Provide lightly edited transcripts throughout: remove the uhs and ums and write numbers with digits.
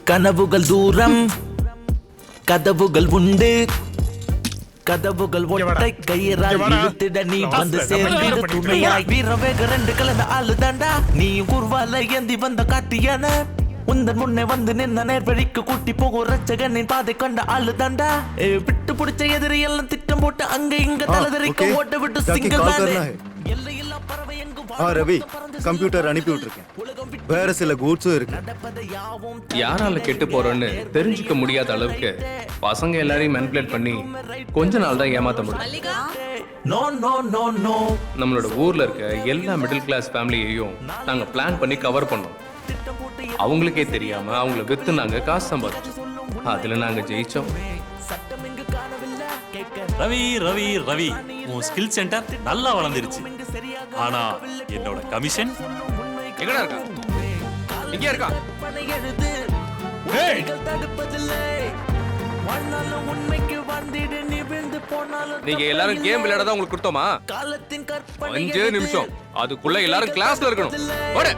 கனவுகள் தூரம் கதவுகள் உண்டு கதவுகள் ஒட்டை கயிறால் இழுத்திட நீ வந்து சேர்ந்திடு துணையாய் வீரவேக ரெண்டு கலந்த ஆளு தாண்டா நீ குர்வால ஏந்தி வந்த காட்டியான உந்தன் முன்னே வந்து நின்ன நேர்வழிக்கு கூட்டி போகும் ரச்சகனின் பாதை கண்ட ஆளு தாண்டா விட்டு பிடிச்ச எதிரி எல்லாம் திட்டம் போட்டு அங்க இங்க தலைதறிக்க ஓட்ட விட்டு சிங்கிள் எல்லையில்லா பறவை எங்கும் ரவி கம்ப்யூட்டர் அனுப்பி விட்டுருக்கேன். வேற சில கூட்ஸும் இருக்கு. யாரால கெட்டு போறோன்னு தெரிஞ்சுக்க முடியாத அளவுக்கு பசங்க எல்லாரையும் மேனிபுலேட் பண்ணி கொஞ்ச நாள் தான் ஏமாத்த முடியும். நோ நோ நோ நோ நம்மளோட ஊர்ல இருக்க எல்லா மிடில் கிளாஸ் ஃபேமிலியையும் நாங்க பிளான் பண்ணி கவர் பண்ணோம். அவங்களுக்கே தெரியாம அவங்கள வித்து நாங்க காசு சம்பாதிச்சோம். அதுல நாங்க ஜெயிச்சோம். ரவி ரவி ரவி உன் ஸ்கில் சென்டர் நல்லா வளர்ந்துருச்சு. ஆனா என்னோட கமிஷன் எங்கடா இருக்கா? இங்க இருக்கா? நீங்க எல்லாரும் கேம் விளையாடதான் உங்களுக்கு கொடுத்தோமா? 5 நிமிஷம் அதுக்குள்ள எல்லாரும் கிளாஸ்ல இருக்கணும். ஓடு.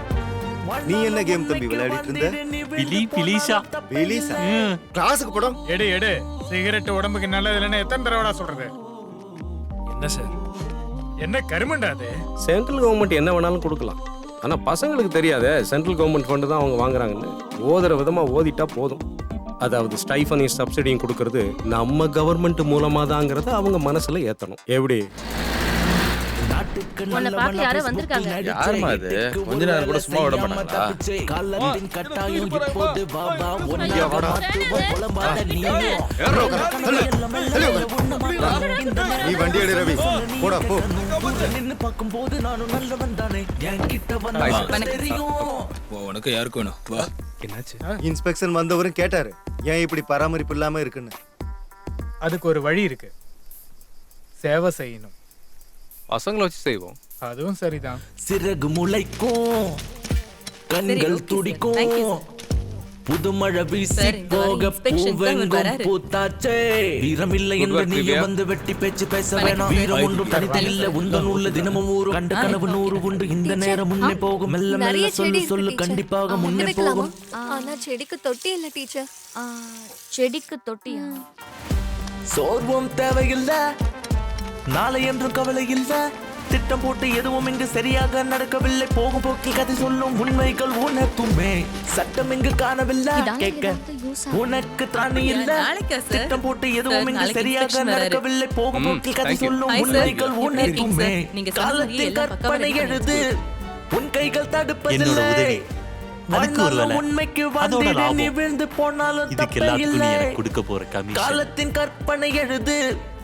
நீ என்ன கேம் தம்பி விளையாடிட்டு இருந்த? பிலீஷா பெலிசா கிளாஸுக்கு போடும். எடு எடு சிகரெட் உடம்புக்கு நல்லது இல்லைன்னு எத்தனை தடவை சொல்றது? என்ன சார்? என்ன கருமண்டா அது? சென்ட்ரல் கவர்மெண்ட் என்ன வேணாலும் கொடுக்கலாம். ஆனா பசங்களுக்கு தெரியாதே சென்ட்ரல் கவர்மெண்ட் ஃபண்டு தான் அவங்க வாங்குறாங்கன்னு. ஓதுற விதமா ஓதிட்டா போதும். அதாவது ஸ்டைஃபனையும் சப்சிடியும் கொடுக்கறது நம்ம கவர்மெண்ட் மூலமா தாங்கிறத அவங்க மனசுல ஏத்தணும். எப்படி? உன்னை பார்க்க யாரோ வந்திருக்காங்க. யாருமா இது? கொஞ்ச நேரம் கூட சும்மா விட மாட்டாங்களா? நீ வண்டி எடு ரவி. போடா போ. உனக்கு யாருக்கு வேணும்? வா. என்னாச்சு? இன்ஸ்பெக்ஷன் வந்தவரும் கேட்டாரு ஏன் இப்படி பராமரிப்பு இல்லாம இருக்குன்னு. அதுக்கு ஒரு வழி இருக்கு. சேவை செய்யணும். பசங்களை வச்சு செய்வோம். அதுவும் சரிதான். சிறகு முளைக்கும் கண்கள் துடிக்கும் புதுமழை வீசி போக பூவெங்கும் பூத்தாச்சே வீரமில்லை என்று நீ வந்து வெட்டி பேச்சு பேச வேணாம். வீரம் ஒன்றும் தனித்து இல்லை உந்தன் உள்ள தினமும் ஊரு கண்ட கனவு 100 உண்டு. இந்த நேரம் முன்னே போகும் மெல்ல மெல்ல சொல்லு சொல்லு கண்டிப்பாக முன்னே போகும். ஆனா செடிக்கு தொட்டி இல்ல டீச்சர். செடிக்கு தொட்டியா? சோர்வும் தேவையில்லை நாளை என்றும் கவலை இல்ல. திட்டம் போட்டு எதுவும் இங்கு சரியாக நடக்கவில்லை. போகும் போக்கில் கதை சொல்லும் உண்மைகள் உனக்குமே சட்டம் இங்கு காணவில்லை. கேட்க உனக்கு தானே இல்ல. திட்டம் போட்டு எதுவும் இங்கு சரியாக நடக்கவில்லை. போகும் போக்கில் கதை சொல்லும் உண்மைகள் உனக்குமே. காலத்தின் கற்பனை எழுது உன் கைகள் தடுப்பதில்லை. அதுக்கு ஒரு வேலை. உண்மைக்கு அதோட வந்து லாபம். நீ விழுந்து போனாலும் இதுக்கு தப்பே எல்லாத்துக்கும் நீ இல்லை. எனக்கு கொடுக்க போற கமிஷன். காலத்தின் கற்பனை எழுது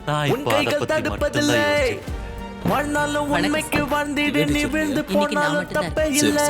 நான் உன் இப்போ அதை கைகள் பத்தி தடுப்பதில்லை. மட்டும்தான் வாழ்நாளும் உண்மைக்கு வாழ்ந்திடு நீ விழுந்து போனாலும் தப்பே இல்லை.